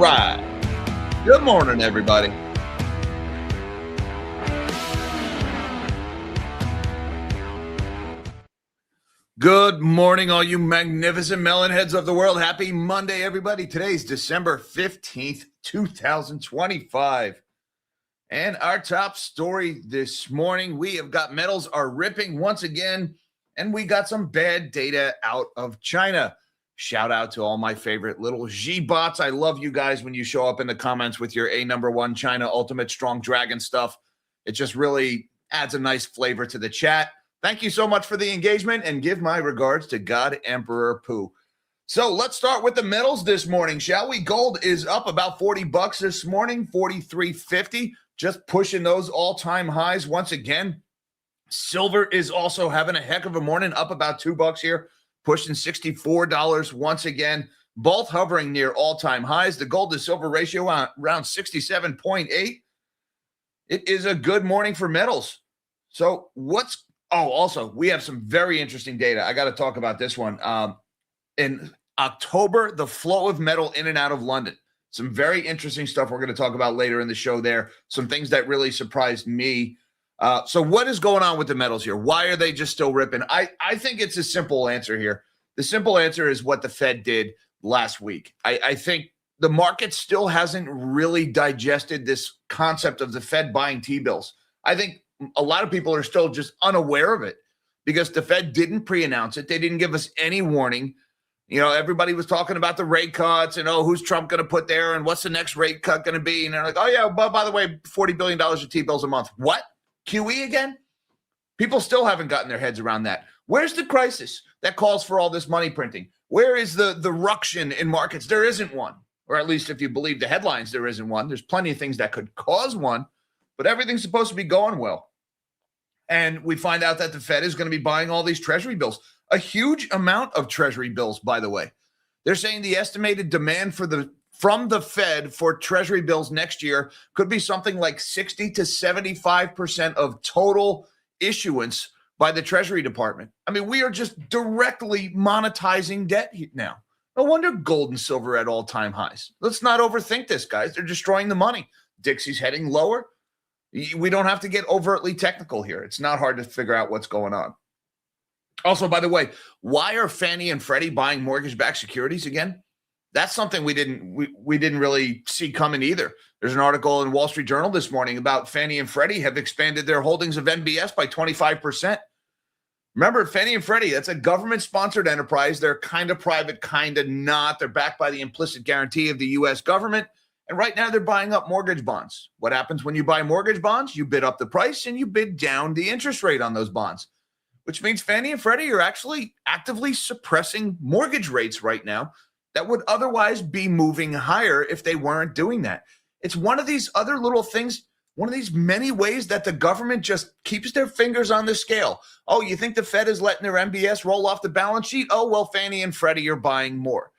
right. Good morning, everybody. Good morning, all you magnificent melonheads of the world. Happy Monday, everybody. Today's December 15th, 2025. And our top story this morning, we have got metals are ripping once again, and we got some bad data out of China. Shout out to all my favorite little Xi bots. I love you guys when you show up in the comments with your #1 China Ultimate Strong Dragon stuff. It just really adds a nice flavor to the chat. Thank you so much for the engagement, and give my regards to God Emperor Pooh. So let's start with the metals this morning, shall we? Gold is up about $40 this morning, 43.50, just pushing those all-time highs once again. Silver is also having a heck of a morning, up about $2 here, pushing $64 once again, both hovering near all-time highs. The gold to silver ratio around 67.8. It is a good morning for metals. So also, we have some very interesting data. I got to talk about this one. In October, the flow of metal in and out of London. Some very interesting stuff we're going to talk about later in the show there. Some things that really surprised me. So what is going on with the metals here? Why are they just still ripping? I think it's a simple answer here. The simple answer is what the Fed did last week. I think the market still hasn't really digested this concept of the Fed buying T-bills. I think a lot of people are still just unaware of it because the Fed didn't pre-announce it. They didn't give us any warning. You know, everybody was talking about the rate cuts and, who's Trump going to put there and what's the next rate cut going to be? And they're like, oh, yeah, but by the way, $40 billion of T-bills a month. What? QE again? People still haven't gotten their heads around that. Where's the crisis that calls for all this money printing? Where is the ruction in markets? There isn't one. Or at least if you believe the headlines, there isn't one. There's plenty of things that could cause one, but everything's supposed to be going well. And we find out that the Fed is going to be buying all these treasury bills, a huge amount of treasury bills, by the way. They're saying the estimated demand from the Fed for treasury bills next year could be something like 60 to 75% of total issuance by the Treasury Department. I mean, we are just directly monetizing debt now. No wonder gold and silver at all-time highs. Let's not overthink this, guys. They're destroying the money. Dixie's heading lower. We don't have to get overtly technical here. It's not hard to figure out what's going on. Also, by the way, why are Fannie and Freddie buying mortgage-backed securities again? That's something we didn't really see coming either. There's an article in Wall Street Journal this morning about Fannie and Freddie have expanded their holdings of MBS by 25%. Remember, Fannie and Freddie, that's a government-sponsored enterprise. They're kind of private, kind of not. They're backed by the implicit guarantee of the U.S. government. And right now they're buying up mortgage bonds. What happens when you buy mortgage bonds? You bid up the price and you bid down the interest rate on those bonds, which means Fannie and Freddie are actually actively suppressing mortgage rates right now that would otherwise be moving higher if they weren't doing that. It's one of these other little things, one of these many ways that the government just keeps their fingers on the scale. Oh, you think the Fed is letting their MBS roll off the balance sheet? Oh, well, Fannie and Freddie are buying more.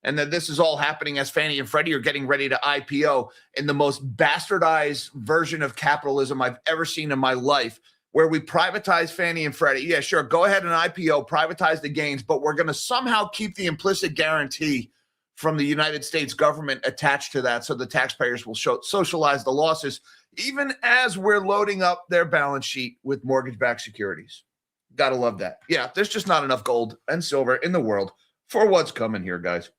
And that this is all happening as Fannie and Freddie are getting ready to IPO in the most bastardized version of capitalism I've ever seen in my life, where we privatize Fannie and Freddie. Yeah, sure, go ahead and IPO, privatize the gains, but we're going to somehow keep the implicit guarantee from the United States government attached to that so the taxpayers will socialize the losses, even as we're loading up their balance sheet with mortgage-backed securities. Got to love that. Yeah, there's just not enough gold and silver in the world for what's coming here, guys.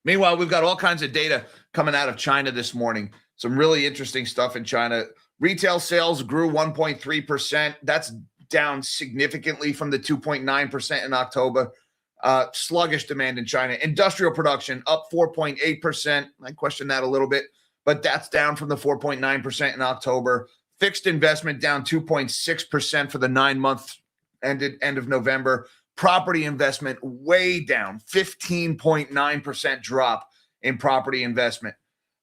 Meanwhile, we've got all kinds of data coming out of China this morning. Some really interesting stuff in China. Retail sales grew 1.3%. That's down significantly from the 2.9% in October. Sluggish demand in China. Industrial production up 4.8%. I question that a little bit, but that's down from the 4.9% in October. Fixed investment down 2.6% for the 9 months ended end of November. Property investment way down, 15.9% drop in property investment.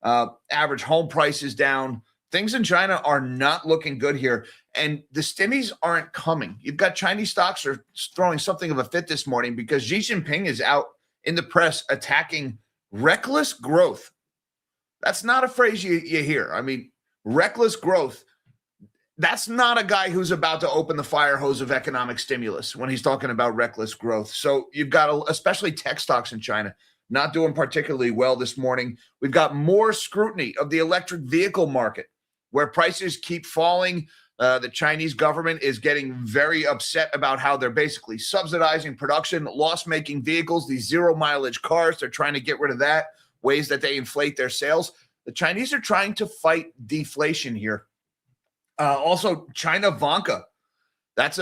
Average home prices down. Things in China are not looking good here, and the stimmies aren't coming. You've got Chinese stocks are throwing something of a fit this morning because Xi Jinping is out in the press attacking reckless growth. That's not a phrase you hear. I mean, reckless growth. That's not a guy who's about to open the fire hose of economic stimulus when he's talking about reckless growth. So you've got, especially tech stocks in China, not doing particularly well this morning. We've got more scrutiny of the electric vehicle market, where prices keep falling. The Chinese government is getting very upset about how they're basically subsidizing production, loss-making vehicles, these zero-mileage cars. They're trying to get rid of that, ways that they inflate their sales. The Chinese are trying to fight deflation here. Also, China Vanke. That's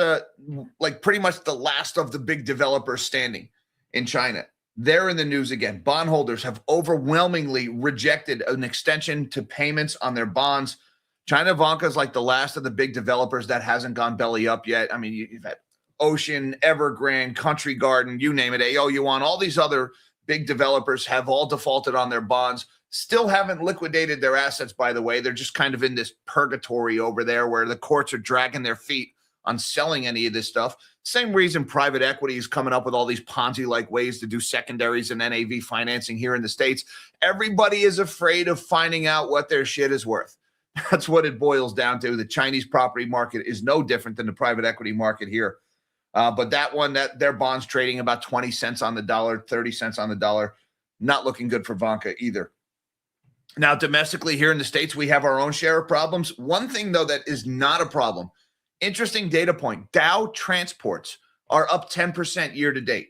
pretty much the last of the big developers standing in China. They're in the news again. Bondholders have overwhelmingly rejected an extension to payments on their bonds. China Vanke is like the last of the big developers that hasn't gone belly up yet. I mean, you've had Ocean, Evergrande, Country Garden, you name it, AO1, all these other big developers have all defaulted on their bonds. Still haven't liquidated their assets, by the way. They're just kind of in this purgatory over there where the courts are dragging their feet on selling any of this stuff. Same reason private equity is coming up with all these Ponzi-like ways to do secondaries and NAV financing here in the States. Everybody is afraid of finding out what their shit is worth. That's what it boils down to. The Chinese property market is no different than the private equity market here. But that one, that their bonds trading about 20 cents on the dollar, 30 cents on the dollar, not looking good for Vanke either. Now, domestically here in the States, we have our own share of problems. One thing, though, that is not a problem, interesting data point, Dow transports are up 10% year to date.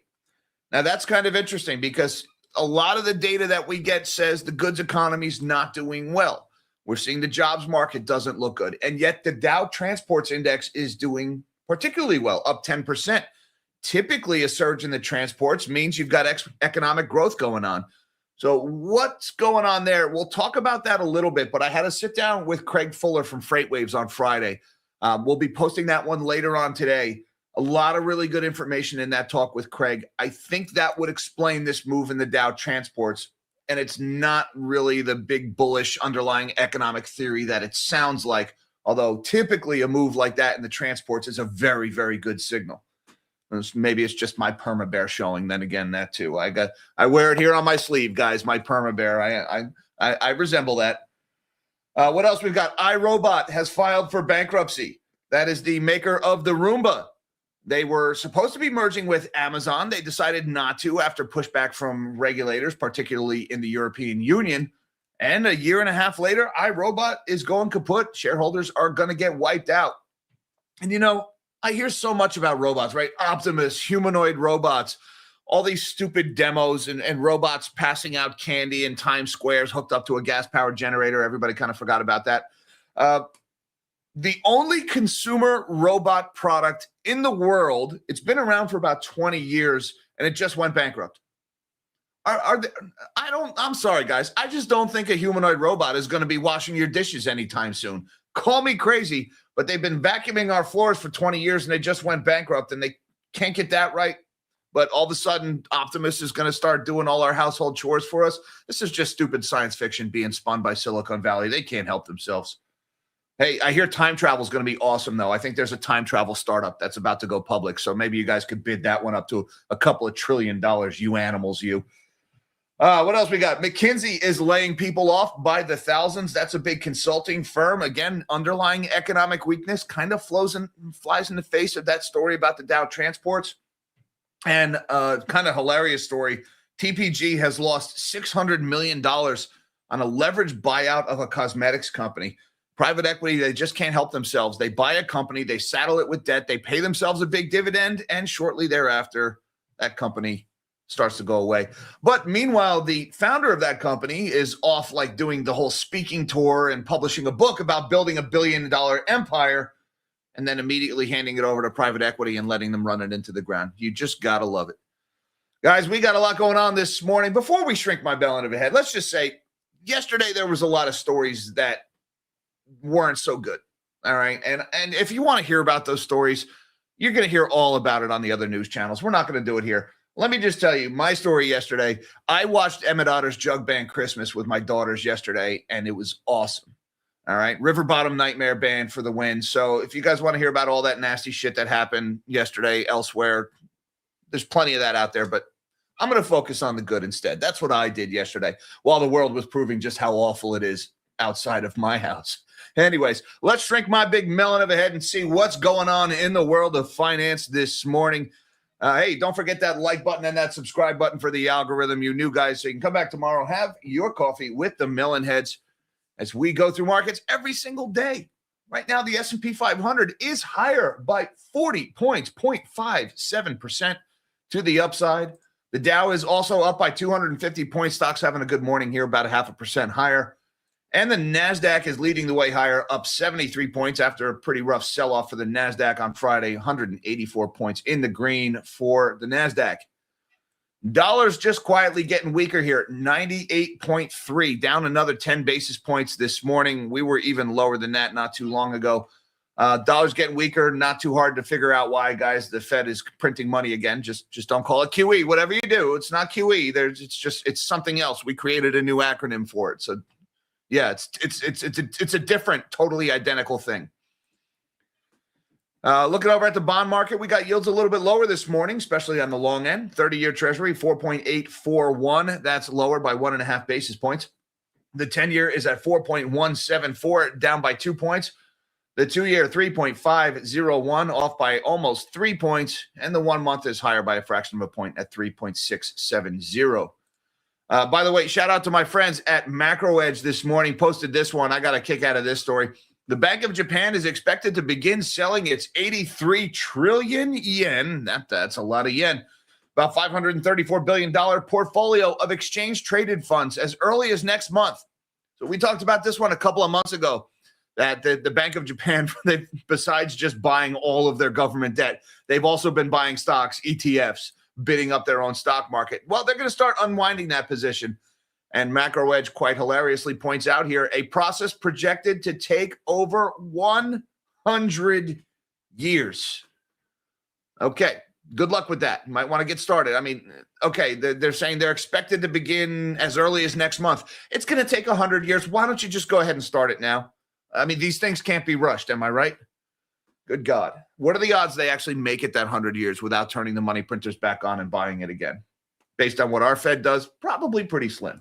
Now, that's kind of interesting because a lot of the data that we get says the goods economy is not doing well. We're seeing the jobs market doesn't look good. And yet the Dow Transports Index is doing particularly well, up 10%. Typically, a surge in the transports means you've got economic growth going on. So what's going on there? We'll talk about that a little bit, but I had to sit down with Craig Fuller from FreightWaves on Friday. We'll be posting that one later on today. A lot of really good information in that talk with Craig. I think that would explain this move in the Dow Transports. And it's not really the big bullish underlying economic theory that it sounds like, although typically a move like that in the transports is a very, very good signal. Maybe it's just my perma bear showing. Then again, that too. I wear it here on my sleeve, guys. My perma bear. I resemble that. What else we've got? iRobot has filed for bankruptcy. That is the maker of the Roomba. They were supposed to be merging with Amazon. They decided not to after pushback from regulators, particularly in the European Union. And a year and a half later, iRobot is going kaput. Shareholders are going to get wiped out. And, you know, I hear so much about robots, right? Optimus, humanoid robots, all these stupid demos and robots passing out candy in Times Squares hooked up to a gas-powered generator. Everybody kind of forgot about that. The only consumer robot product in the world, it's been around for about 20 years, and it just went bankrupt. I'm sorry, guys. I just don't think a humanoid robot is going to be washing your dishes anytime soon. Call me crazy, but they've been vacuuming our floors for 20 years, and they just went bankrupt, and they can't get that right. But all of a sudden, Optimus is going to start doing all our household chores for us. This is just stupid science fiction being spun by Silicon Valley. They can't help themselves. Hey, I hear time travel is going to be awesome, though. I think there's a time travel startup that's about to go public. So maybe you guys could bid that one up to a couple of $1 trillion, you animals, you. What else we got? McKinsey is laying people off by the thousands. That's a big consulting firm. Again, underlying economic weakness kind of flies in the face of that story about the Dow Transports. And kind of hilarious story. TPG has lost $600 million on a leveraged buyout of a cosmetics company. Private equity, they just can't help themselves. They buy a company, they saddle it with debt, they pay themselves a big dividend, and shortly thereafter, that company starts to go away. But meanwhile, the founder of that company is off like doing the whole speaking tour and publishing a book about building $1 billion empire and then immediately handing it over to private equity and letting them run it into the ground. You just got to love it. Guys, we got a lot going on this morning. Before we shrink my bell into a head, let's just say yesterday there was a lot of stories that weren't so good. All right. And if you want to hear about those stories, you're going to hear all about it on the other news channels. We're not going to do it here. Let me just tell you my story yesterday. I watched Emmett Otter's Jug Band Christmas with my daughters yesterday, and it was awesome. All right. River Bottom Nightmare Band for the win. So if you guys want to hear about all that nasty shit that happened yesterday elsewhere, there's plenty of that out there, but I'm going to focus on the good instead. That's what I did yesterday while the world was proving just how awful it is outside of my house. Anyways, let's shrink my big melon of a head and see what's going on in the world of finance this morning. Hey, don't forget that like button and that subscribe button for the algorithm, you new guys. So you can come back tomorrow, have your coffee with the Melon Heads as we go through markets every single day. Right now, the S&P 500 is higher by 40 points, 0.57% to the upside. The Dow is also up by 250 points. Stocks having a good morning here, about 0.5% higher. And the NASDAQ is leading the way higher, up 73 points after a pretty rough sell-off for the NASDAQ on Friday, 184 points in the green for the NASDAQ. Dollar's just quietly getting weaker here, 98.3, down another 10 basis points this morning. We were even lower than that not too long ago. Dollar's getting weaker, not too hard to figure out why, guys. The Fed is printing money again. Just don't call it QE. Whatever you do, it's not QE. It's something else. We created a new acronym for it. So yeah, it's a different, totally identical thing. Looking over at the bond market, we got yields a little bit lower this morning, especially on the long end. 30-year Treasury, 4.841. That's lower by 1.5 basis points. The 10-year is at 4.174, down by 2 points. The 2-year, 3.501, off by almost 3 points. And the 1 month is higher by a fraction of a point at 3.670. By the way, shout out to my friends at Macro Edge this morning. Posted this one. I got a kick out of this story. The Bank of Japan is expected to begin selling its 83 trillion yen. That's a lot of yen. About $534 billion portfolio of exchange-traded funds as early as next month. So we talked about this one a couple of months ago, that the Bank of Japan, besides just buying all of their government debt, they've also been buying stocks, ETFs, bidding up their own stock market. Well, they're going to start unwinding that position. And Macro Edge quite hilariously points out here, a process projected to take over 100 years. Okay, good luck with that. You might want to get started. I mean, okay, they're saying they're expected to begin as early as next month. It's going to take 100 years. Why don't you just go ahead and start it now? I mean, these things can't be rushed. Am I right? Good God. What are the odds they actually make it that 100 years without turning the money printers back on and buying it again? Based on what our Fed does, probably pretty slim.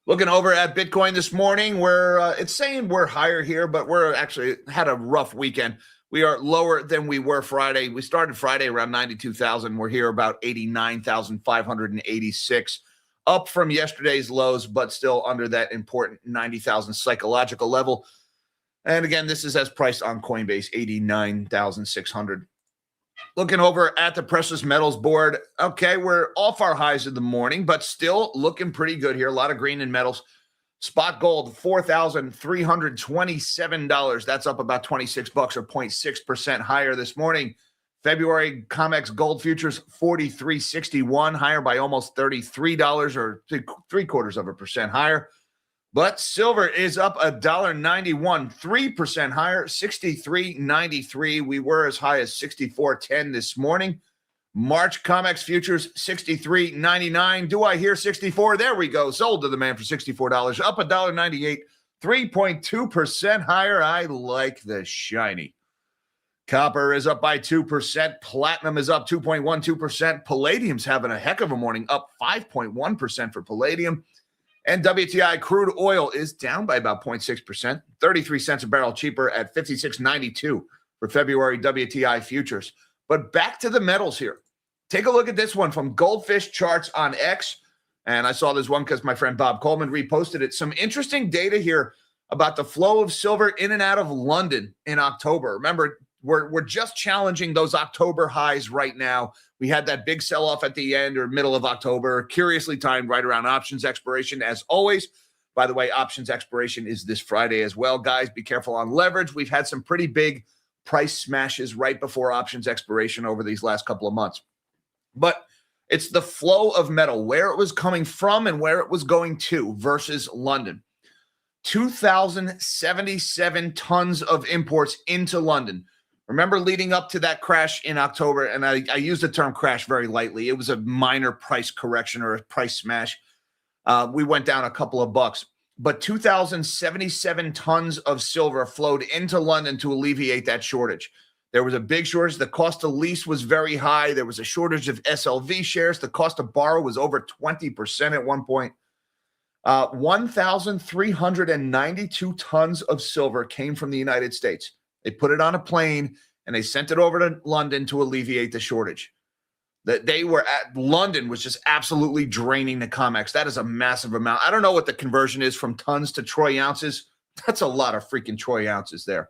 Looking over at Bitcoin this morning, it's saying we're higher here, but we're actually had a rough weekend. We are lower than we were Friday. We started Friday around 92,000. We're here about 89,586, up from yesterday's lows, but still under that important 90,000 psychological level. And again, this is as priced on Coinbase, 89,600. Looking over at the precious metals board, okay, we're off our highs of the morning, but still looking pretty good here. A lot of green in metals. Spot gold, $4,327. That's up about 26 bucks or 0.6% higher this morning. February COMEX gold futures, 43.61, higher by almost $33 or 0.75% higher. But silver is up $1.91, 3% higher, 63.93. We were as high as 64.10 this morning. March COMEX futures, 63.99. Do I hear 64? There we go. Sold to the man for $64, up $1.98, 3.2% higher. I like the shiny. Copper is up by 2%. Platinum is up 2.12%. Palladium's having a heck of a morning, up 5.1% for palladium. And WTI crude oil is down by about 0.6%, 33 cents a barrel cheaper at $56.92 for February WTI futures. But back to the metals here. Take a look at this one from Goldfish Charts on X. And I saw this one because my friend Bob Coleman reposted it. Some interesting data here about the flow of silver in and out of London in October. Remember, we're just challenging those October highs right now. We had that big sell-off at the end or middle of October, curiously timed right around options expiration, as always. By the way, options expiration is this Friday as well. Guys, be careful on leverage. We've had some pretty big price smashes right before options expiration over these last couple of months. But it's the flow of metal, where it was coming from and where it was going to versus London. 2,077 tons of imports into London. Remember leading up to that crash in October, and I use the term crash very lightly. It was a minor price correction or a price smash. We went down a couple of bucks. But 2,077 tons of silver flowed into London to alleviate that shortage. There was a big shortage. The cost of lease was very high. There was a shortage of SLV shares. The cost to borrow was over 20% at one point. 1,392 tons of silver came from the United States. They put it on a plane and they sent it over to London to alleviate the shortage. That they were at London was just absolutely draining the COMEX. That is a massive amount. I don't know what the conversion is from tons to troy ounces. That's a lot of freaking troy ounces there.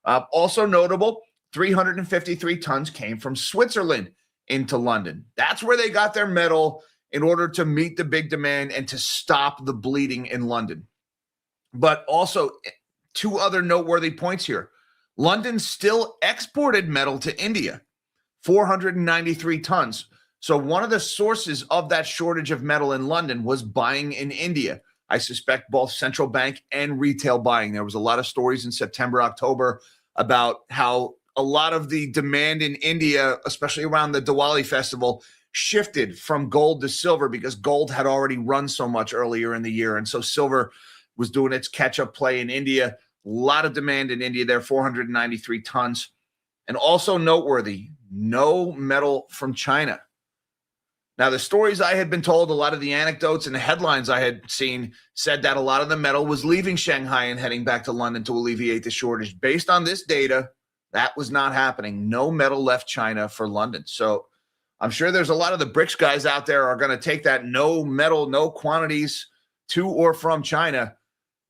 Also notable, 353 tons came from Switzerland into London. That's where they got their metal in order to meet the big demand and to stop the bleeding in London. But also, two other noteworthy points here. London still exported metal to India, 493 tons. So one of the sources of that shortage of metal in London was buying in India. I suspect both central bank and retail buying. There was a lot of stories in September, October about how a lot of the demand in India, especially around the Diwali festival, shifted from gold to silver because gold had already run so much earlier in the year. And so silver was doing its catch-up play in India. A lot of demand in India there, 493 tons. And also noteworthy, no metal from China. Now, the stories I had been told, a lot of the anecdotes and the headlines I had seen said that a lot of the metal was leaving Shanghai and heading back to London to alleviate the shortage. Based on this data, that was not happening. No metal left China for London. So I'm sure there's a lot of the BRICS guys out there are going to take that no metal, no quantities to or from China.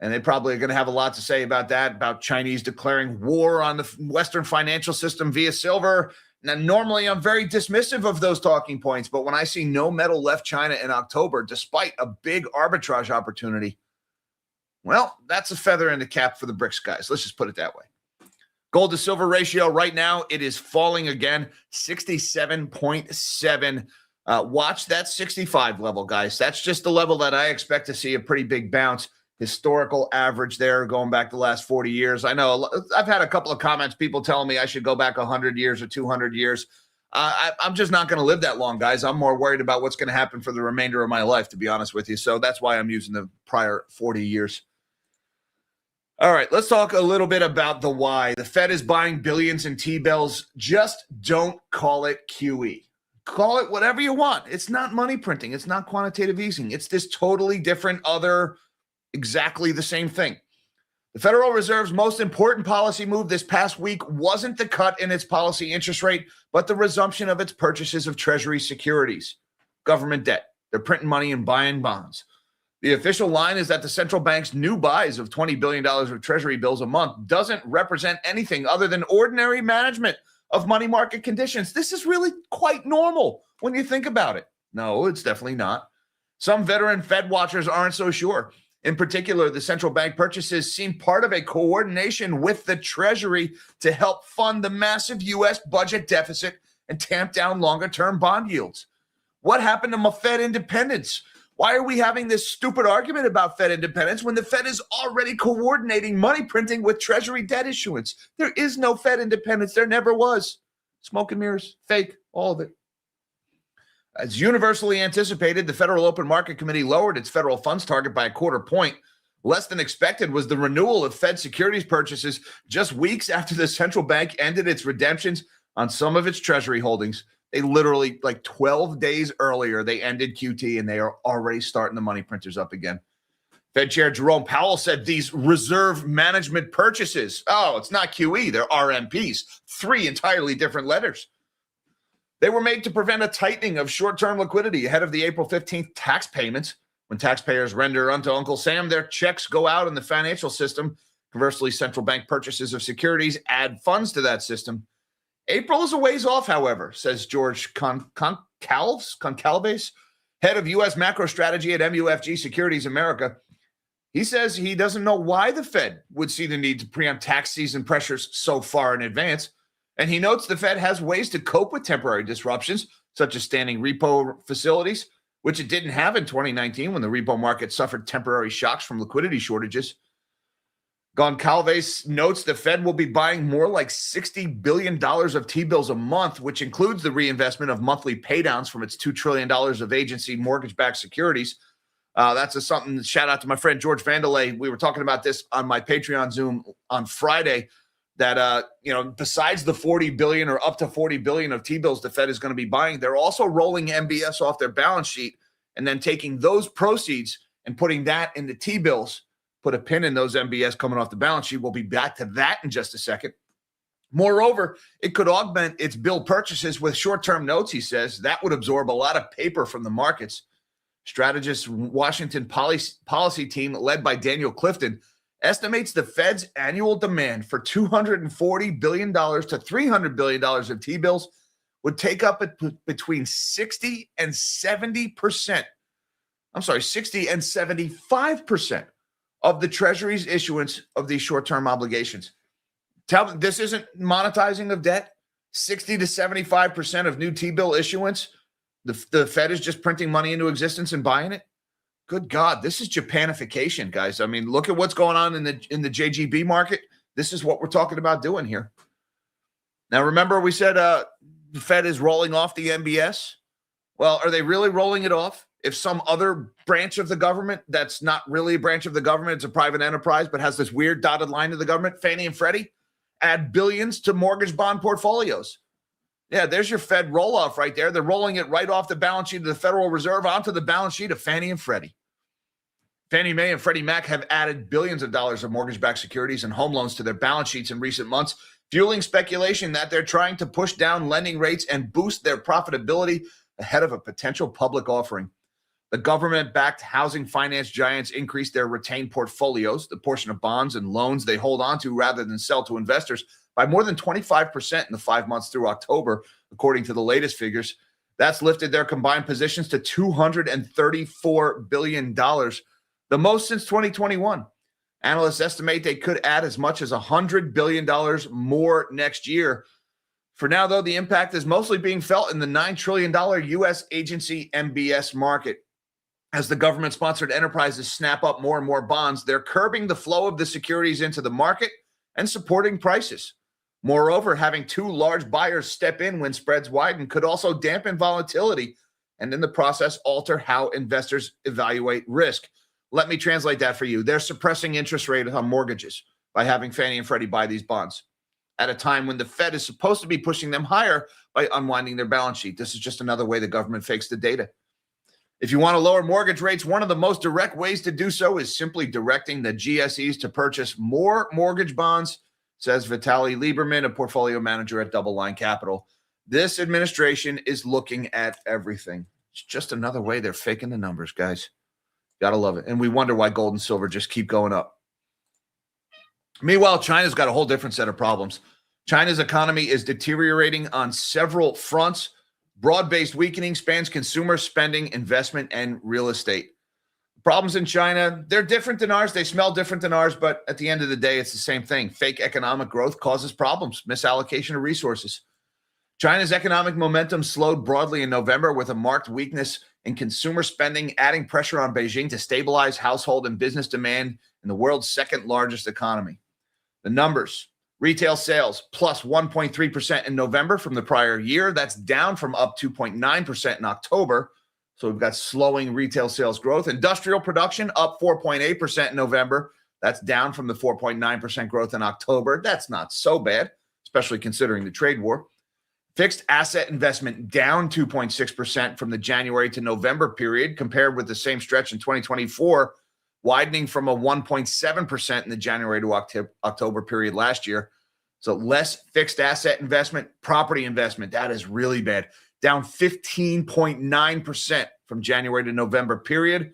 And they probably are going to have a lot to say about that, about Chinese declaring war on the Western financial system via silver. Now, normally I'm very dismissive of those talking points, but when I see no metal left China in October, despite a big arbitrage opportunity, well, that's a feather in the cap for the BRICS guys. Let's just put it that way. Gold to silver ratio right now, it is falling again, 67.7. Watch that 65 level, guys. That's just the level that I expect to see a pretty big bounce. Historical average there going back the last 40 years. I know I've had a couple of comments, people telling me I should go back 100 years or 200 years. I'm just not going to live that long, guys. I'm more worried about what's going to happen for the remainder of my life, to be honest with you. So that's why I'm using the prior 40 years. All right, let's talk a little bit about the why. The Fed is buying billions in T-bills. Just don't call it QE. Call it whatever you want. It's not money printing. It's not quantitative easing. It's this totally different other exactly the same thing. The Federal Reserve's most important policy move this past week wasn't the cut in its policy interest rate, but the resumption of its purchases of Treasury securities, government debt. They're printing money and buying bonds. The official line is that the central bank's new buys of $20 billion of Treasury bills a month doesn't represent anything other than ordinary management of money market conditions. This is really quite normal when you think about it. No, it's definitely not. Some veteran Fed watchers aren't so sure. In particular, the central bank purchases seem part of a coordination with the Treasury to help fund the massive U.S. budget deficit and tamp down longer-term bond yields. What happened to Fed independence? Why are we having this stupid argument about Fed independence when the Fed is already coordinating money printing with Treasury debt issuance? There is no Fed independence. There never was. Smoke and mirrors, fake, all of it. As universally anticipated, the Federal Open Market Committee lowered its federal funds target by a quarter point. Less than expected was the renewal of Fed securities purchases just weeks after the central bank ended its redemptions on some of its Treasury holdings. They literally, like 12 days earlier, they ended QT, and they are already starting the money printers up again. Fed Chair Jerome Powell said these reserve management purchases, it's not QE, they're RMPs, 3 entirely different letters. They were made to prevent a tightening of short-term liquidity ahead of the April 15th tax payments. When taxpayers render unto Uncle Sam, their checks go out in the financial system. Conversely, central bank purchases of securities add funds to that system. April is a ways off, however, says George Concalves, head of U.S. macro strategy at MUFG Securities America. He says he doesn't know why the Fed would see the need to preempt tax season pressures so far in advance. And he notes the Fed has ways to cope with temporary disruptions, such as standing repo facilities, which it didn't have in 2019 when the repo market suffered temporary shocks from liquidity shortages. Goncalves notes the Fed will be buying more like $60 billion of T-bills a month, which includes the reinvestment of monthly paydowns from its $2 trillion of agency mortgage-backed securities. That's something, shout out to my friend George Vandelay. We were talking about this on my Patreon Zoom on Friday. That, besides the 40 billion or up to 40 billion of T-bills the Fed is going to be buying, they're also rolling MBS off their balance sheet and then taking those proceeds and putting that into T-bills, put a pin in those MBS coming off the balance sheet. We'll be back to that in just a second. Moreover, it could augment its bill purchases with short-term notes, he says. That would absorb a lot of paper from the markets. Strategist Washington policy team led by Daniel Clifton estimates the Fed's annual demand for $240 billion to $300 billion of T-bills would take up between 60 and 70%. I'm sorry, 60 and 75% of the Treasury's issuance of these short-term obligations. Tell me, this isn't monetizing of debt? 60 to 75% of new T-bill issuance? The Fed is just printing money into existence and buying it? Good God, this is Japanification, guys. I mean, look at what's going on in the JGB market. This is what we're talking about doing here. Now, remember we said the Fed is rolling off the MBS? Well, are they really rolling it off? If some other branch of the government that's not really a branch of the government, it's a private enterprise, but has this weird dotted line to the government, Fannie and Freddie, add billions to mortgage bond portfolios. Yeah, there's your Fed roll-off right there. They're rolling it right off the balance sheet of the Federal Reserve onto the balance sheet of Fannie and Freddie. Fannie Mae and Freddie Mac have added billions of dollars of mortgage-backed securities and home loans to their balance sheets in recent months, fueling speculation that they're trying to push down lending rates and boost their profitability ahead of a potential public offering. The government-backed housing finance giants increased their retained portfolios, the portion of bonds and loans they hold onto rather than sell to investors, by more than 25% in the 5 months through October, according to the latest figures. That's lifted their combined positions to $234 billion, the most since 2021. Analysts estimate they could add as much as $100 billion more next year. For now, though, the impact is mostly being felt in the $9 trillion U.S. agency MBS market. As the government-sponsored enterprises snap up more and more bonds, they're curbing the flow of the securities into the market and supporting prices. Moreover, having two large buyers step in when spreads widen could also dampen volatility and in the process alter how investors evaluate risk. Let me translate that for you. They're suppressing interest rates on mortgages by having Fannie and Freddie buy these bonds at a time when the Fed is supposed to be pushing them higher by unwinding their balance sheet. This is just another way the government fakes the data. If you want to lower mortgage rates, one of the most direct ways to do so is simply directing the GSEs to purchase more mortgage bonds, says Vitaly Lieberman, a portfolio manager at Double Line Capital. This administration is looking at everything. It's just another way they're faking the numbers, guys. Gotta love it. And we wonder why gold and silver just keep going up. Meanwhile, China's got a whole different set of problems. China's economy is deteriorating on several fronts. Broad-based weakening spans consumer spending, investment, and real estate. Problems in China, they're different than ours. They smell different than ours, but at the end of the day, it's the same thing. Fake economic growth causes problems, misallocation of resources. China's economic momentum slowed broadly in November with a marked weakness in consumer spending, adding pressure on Beijing to stabilize household and business demand in the world's second largest economy. The numbers: retail sales plus 1.3% in November from the prior year. That's down from up 2.9% in October. So we've got slowing retail sales growth. Industrial production up 4.8% in November. That's down from the 4.9% growth in October. That's not so bad, especially considering the trade war. Fixed asset investment down 2.6% from the January to November period compared with the same stretch in 2024, widening from a 1.7% in the January to October period last year. So less fixed asset investment, property investment, that is really bad. Down 15.9% from January to November period.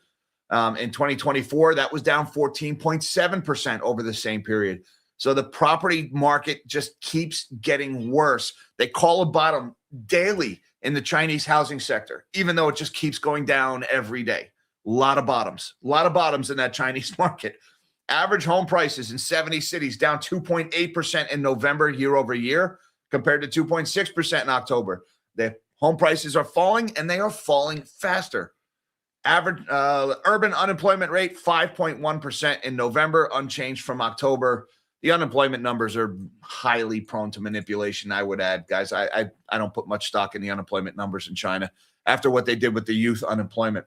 In 2024, that was down 14.7% over the same period. So the property market just keeps getting worse. They call a bottom daily in the Chinese housing sector, even though it just keeps going down every day. A lot of bottoms in that Chinese market. Average home prices in 70 cities down 2.8% in November year over year compared to 2.6% in October. The home prices are falling, and they are falling faster. Average urban unemployment rate 5.1% in November, unchanged from October. The unemployment numbers are highly prone to manipulation, I would add, guys. I don't put much stock in the unemployment numbers in China after what they did with the youth unemployment.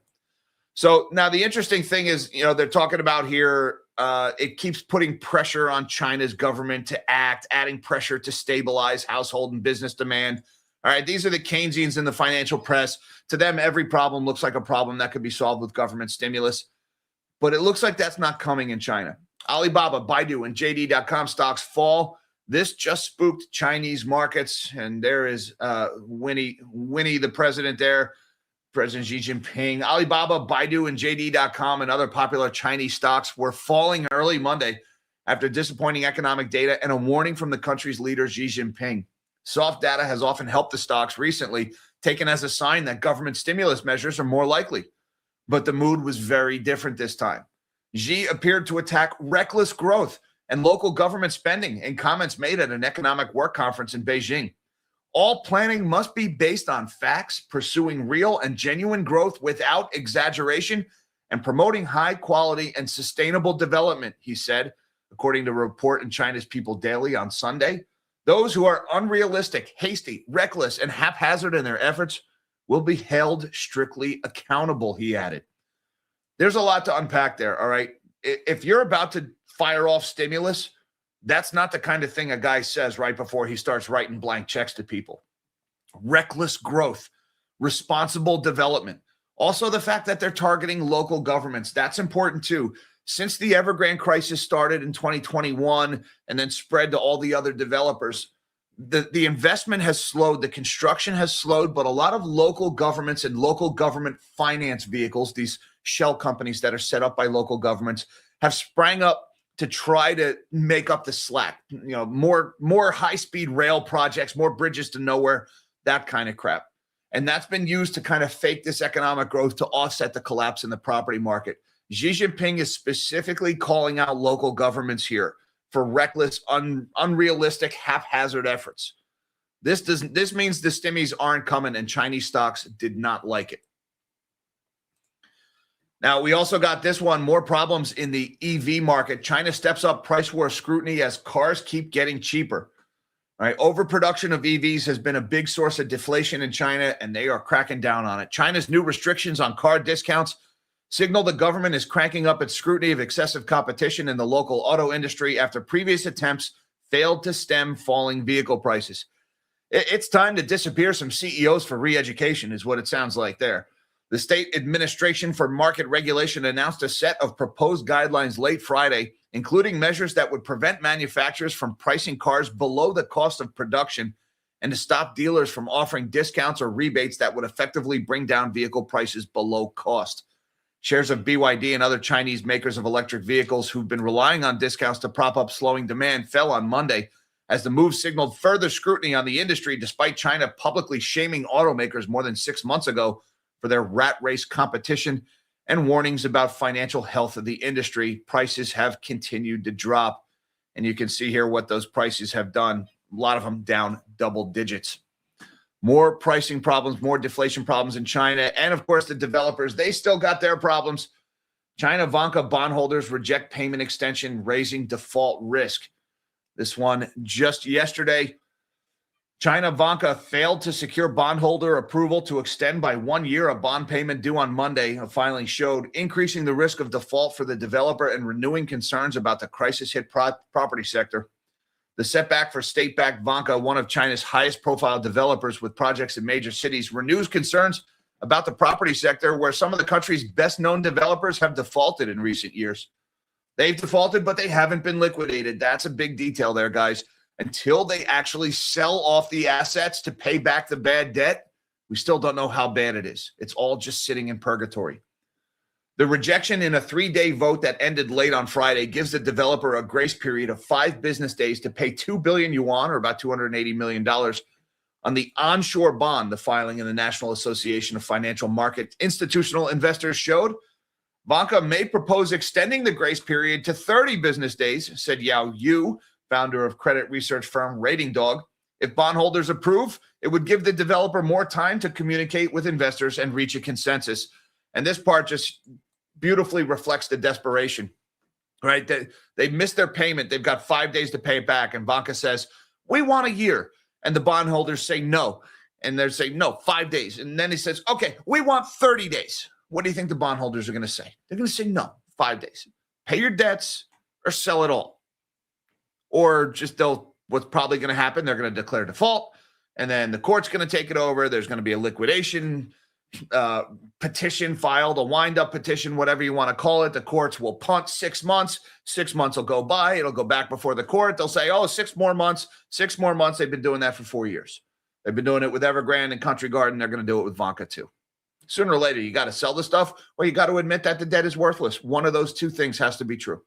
So now the interesting thing is, they're talking about here, it keeps putting pressure on China's government to act, adding pressure to stabilize household and business demand. All right, these are the Keynesians in the financial press. To them, every problem looks like a problem that could be solved with government stimulus. But it looks like that's not coming in China. Alibaba, Baidu, and JD.com stocks fall. This just spooked Chinese markets, and there is Winnie, the president there, President Xi Jinping. Alibaba, Baidu, and JD.com and other popular Chinese stocks were falling early Monday after disappointing economic data and a warning from the country's leader, Xi Jinping. Soft data has often helped the stocks recently, taken as a sign that government stimulus measures are more likely. But the mood was very different this time. Xi appeared to attack reckless growth and local government spending in comments made at an economic work conference in Beijing. All planning must be based on facts, pursuing real and genuine growth without exaggeration, and promoting high quality and sustainable development, he said, according to a report in China's People Daily on Sunday. Those who are unrealistic, hasty, reckless, and haphazard in their efforts will be held strictly accountable, he added. There's a lot to unpack there, all right? If you're about to fire off stimulus, that's not the kind of thing a guy says right before he starts writing blank checks to people. Reckless growth, responsible development. Also, the fact that they're targeting local governments, that's important too. Since the Evergrande crisis started in 2021 and then spread to all the other developers, the investment has slowed, the construction has slowed, but a lot of local governments and local government finance vehicles, these shell companies that are set up by local governments, have sprang up to try to make up the slack. You know, more high-speed rail projects, more bridges to nowhere, that kind of crap. And that's been used to kind of fake this economic growth to offset the collapse in the property market. Xi Jinping is specifically calling out local governments here for reckless, unrealistic, haphazard efforts. This means the stimmies aren't coming, and Chinese stocks did not like it. Now, we also got this one, more problems in the EV market. China steps up price war scrutiny as cars keep getting cheaper. All right, overproduction of EVs has been a big source of deflation in China, and they are cracking down on it. China's new restrictions on car discounts signal the government is cranking up its scrutiny of excessive competition in the local auto industry after previous attempts failed to stem falling vehicle prices. It's time to disappear some CEOs for re-education is what it sounds like there. The State Administration for Market Regulation announced a set of proposed guidelines late Friday, including measures that would prevent manufacturers from pricing cars below the cost of production and to stop dealers from offering discounts or rebates that would effectively bring down vehicle prices below cost. Shares of BYD and other Chinese makers of electric vehicles who've been relying on discounts to prop up slowing demand fell on Monday as the move signaled further scrutiny on the industry, despite China publicly shaming automakers more than 6 months ago for their rat race competition and warnings about financial health of the industry. Prices have continued to drop, and you can see here what those prices have done. A lot of them down double digits. More pricing problems, more deflation problems in China. And of course, the developers, they still got their problems. China Vanke bondholders reject payment extension, raising default risk. This one just yesterday. China Vanke failed to secure bondholder approval to extend by 1 year a bond payment due on Monday. A filing showed increasing the risk of default for the developer and renewing concerns about the crisis-hit property sector. The setback for state-backed Vanke, one of China's highest-profile developers with projects in major cities, renews concerns about the property sector, where some of the country's best-known developers have defaulted in recent years. They've defaulted, but they haven't been liquidated. That's a big detail there, guys. Until they actually sell off the assets to pay back the bad debt, we still don't know how bad it is. It's all just sitting in purgatory. The rejection in a 3-day vote that ended late on Friday gives the developer a grace period of 5 business days to pay 2 billion yuan, or about $280 million, on the onshore bond. The filing in the National Association of Financial Market Institutional Investors showed Vanke may propose extending the grace period to 30 business days, said Yao Yu, founder of credit research firm Rating Dog. If bondholders approve, it would give the developer more time to communicate with investors and reach a consensus. And this part just beautifully reflects the desperation, right? They missed their payment. They've got 5 days to pay it back. And Vanke says, we want a year. And the bondholders say no. And they say, no, 5 days. And then he says, okay, we want 30 days. What do you think the bondholders are going to say? They're going to say no, 5 days. Pay your debts or sell it all. Or just what's probably going to happen, they're going to declare default. And then the court's going to take it over. There's going to be a liquidation petition filed, a wind-up petition, whatever you want to call it. The courts will punt 6 months. 6 months will go by. It'll go back before the court. They'll say, oh, 6 more months, 6 more months. They've been doing that for 4 years. They've been doing it with Evergrande and Country Garden. They're going to do it with Vanke too. Sooner or later, you got to sell the stuff or you got to admit that the debt is worthless. One of those two things has to be true.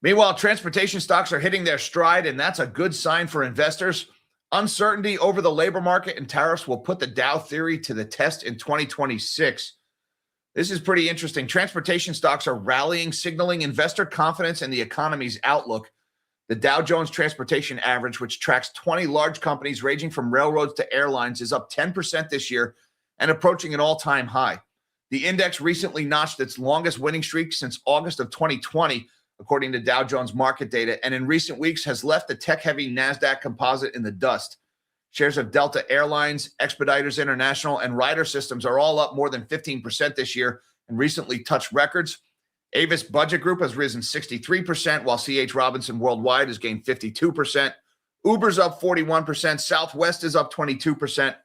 Meanwhile, transportation stocks are hitting their stride, and that's a good sign for investors. Uncertainty over the labor market and tariffs will put the Dow theory to the test in 2026. This is pretty interesting. Transportation stocks are rallying, signaling investor confidence in the economy's outlook. The Dow Jones Transportation Average, which tracks 20 large companies ranging from railroads to airlines, is up 10% this year and approaching an all-time high. The index recently notched its longest winning streak since August of 2020, according to Dow Jones market data, and in recent weeks has left the tech-heavy NASDAQ composite in the dust. Shares of Delta Airlines, Expeditors International, and Ryder Systems are all up more than 15% this year and recently touched records. Avis Budget Group has risen 63%, while C.H. Robinson Worldwide has gained 52%. Uber's up 41%. Southwest is up 22%.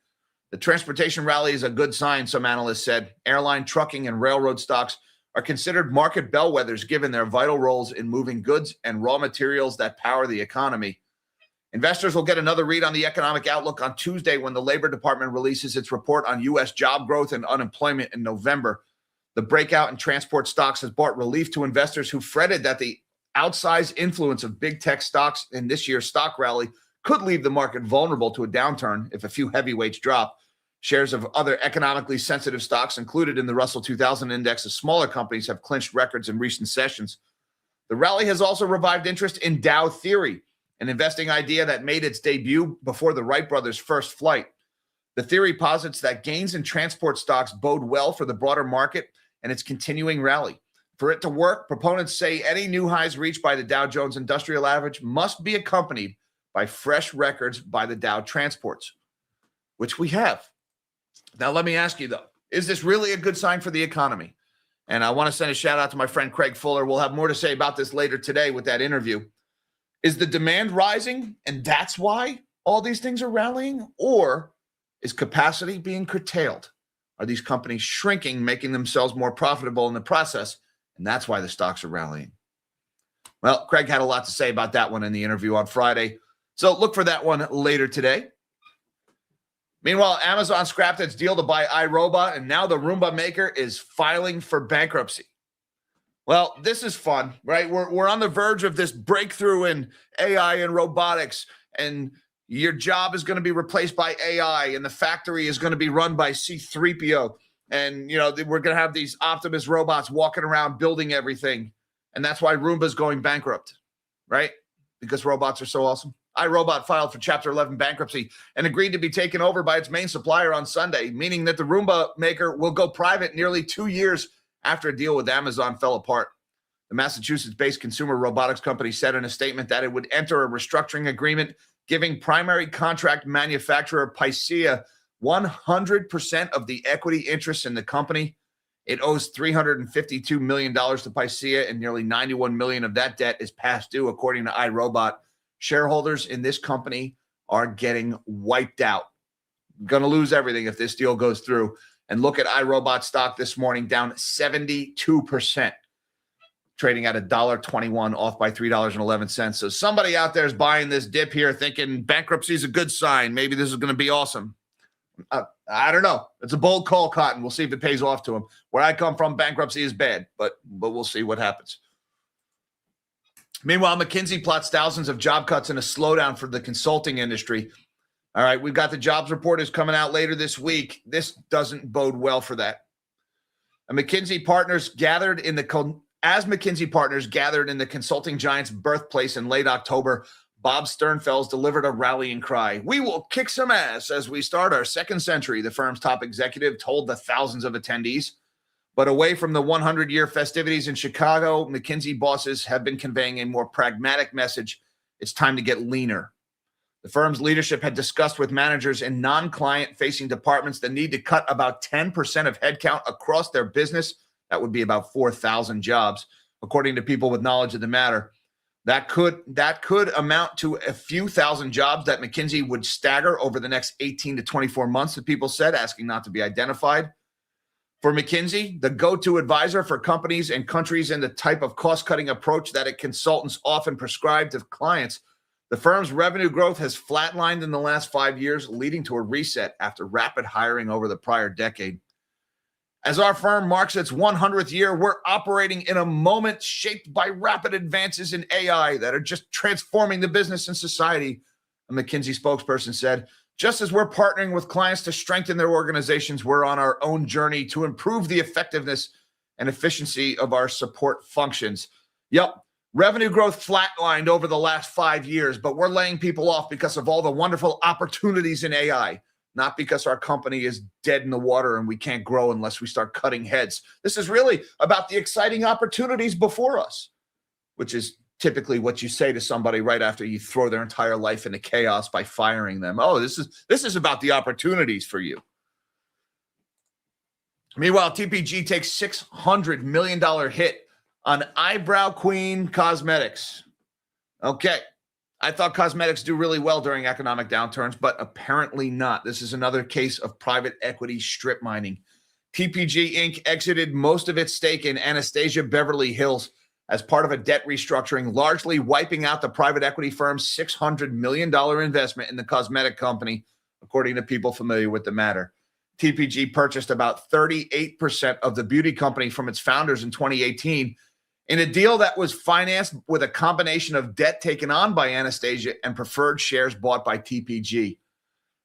The transportation rally is a good sign, some analysts said. Airline, trucking, and railroad stocks are considered market bellwethers given their vital roles in moving goods and raw materials that power the economy. Investors will get another read on the economic outlook on Tuesday when the Labor Department releases its report on U.S. job growth and unemployment in November. The breakout in transport stocks has brought relief to investors who fretted that the outsized influence of big tech stocks in this year's stock rally could leave the market vulnerable to a downturn if a few heavyweights drop. Shares of other economically sensitive stocks included in the Russell 2000 index of smaller companies have clinched records in recent sessions. The rally has also revived interest in Dow theory, an investing idea that made its debut before the Wright brothers' first flight. The theory posits that gains in transport stocks bode well for the broader market and its continuing rally. For it to work, proponents say any new highs reached by the Dow Jones Industrial Average must be accompanied by fresh records by the Dow Transports, which we have. Now, let me ask you, though, is this really a good sign for the economy? And I want to send a shout out to my friend Craig Fuller. We'll have more to say about this later today with that interview. Is the demand rising and that's why all these things are rallying? Or is capacity being curtailed? Are these companies shrinking, making themselves more profitable in the process? And that's why the stocks are rallying. Well, Craig had a lot to say about that one in the interview on Friday. So look for that one later today. Meanwhile, Amazon scrapped its deal to buy iRobot, and now the Roomba maker is filing for bankruptcy. Well, this is fun, right? We're on the verge of this breakthrough in AI and robotics, and your job is going to be replaced by AI, and the factory is going to be run by C-3PO. And, we're going to have these Optimus robots walking around building everything. And that's why Roomba's going bankrupt, right? Because robots are so awesome. iRobot filed for Chapter 11 bankruptcy and agreed to be taken over by its main supplier on Sunday, meaning that the Roomba maker will go private nearly 2 years after a deal with Amazon fell apart. The Massachusetts-based consumer robotics company said in a statement that it would enter a restructuring agreement giving primary contract manufacturer Paisia 100% of the equity interest in the company. It owes $352 million to Paisia, and nearly $91 million of that debt is past due, according to iRobot. Shareholders in this company are getting wiped out. Going to lose everything if this deal goes through. And look at iRobot stock this morning, down 72%, trading at $1.21, off by $3.11. So somebody out there is buying this dip here thinking bankruptcy is a good sign. Maybe this is going to be awesome. I don't know. It's a bold call, Cotton. We'll see if it pays off to him. Where I come from, bankruptcy is bad, but we'll see what happens. Meanwhile, McKinsey plots thousands of job cuts and a slowdown for the consulting industry. All right, we've got the jobs report is coming out later this week. This doesn't bode well for that. As McKinsey partners gathered in the consulting giant's birthplace in late October, Bob Sternfels delivered a rallying cry. "We will kick some ass as we start our second century," the firm's top executive told the thousands of attendees. But away from the 100-year festivities in Chicago, McKinsey bosses have been conveying a more pragmatic message. It's time to get leaner. The firm's leadership had discussed with managers in non-client-facing departments the need to cut about 10% of headcount across their business. That would be about 4,000 jobs, according to people with knowledge of the matter. That could amount to a few thousand jobs that McKinsey would stagger over the next 18 to 24 months, that people said, asking not to be identified. For McKinsey, the go-to advisor for companies and countries in the type of cost-cutting approach that its consultants often prescribe to clients, the firm's revenue growth has flatlined in the last 5 years, leading to a reset after rapid hiring over the prior decade. As our firm marks its 100th year, we're operating in a moment shaped by rapid advances in AI that are just transforming the business and society, a McKinsey spokesperson said. Just as we're partnering with clients to strengthen their organizations, we're on our own journey to improve the effectiveness and efficiency of our support functions. Yep, revenue growth flatlined over the last 5 years, but we're laying people off because of all the wonderful opportunities in AI, not because our company is dead in the water and we can't grow unless we start cutting heads. This is really about the exciting opportunities before us, which is typically what you say to somebody right after you throw their entire life into chaos by firing them. Oh, this is about the opportunities for you. Meanwhile, TPG takes $600 million hit on Eyebrow Queen Cosmetics. Okay. I thought cosmetics do really well during economic downturns, but apparently not. This is another case of private equity strip mining. TPG Inc. exited most of its stake in Anastasia Beverly Hills as part of a debt restructuring, largely wiping out the private equity firm's $600 million investment in the cosmetic company, according to people familiar with the matter. TPG purchased about 38% of the beauty company from its founders in 2018 in a deal that was financed with a combination of debt taken on by Anastasia and preferred shares bought by TPG.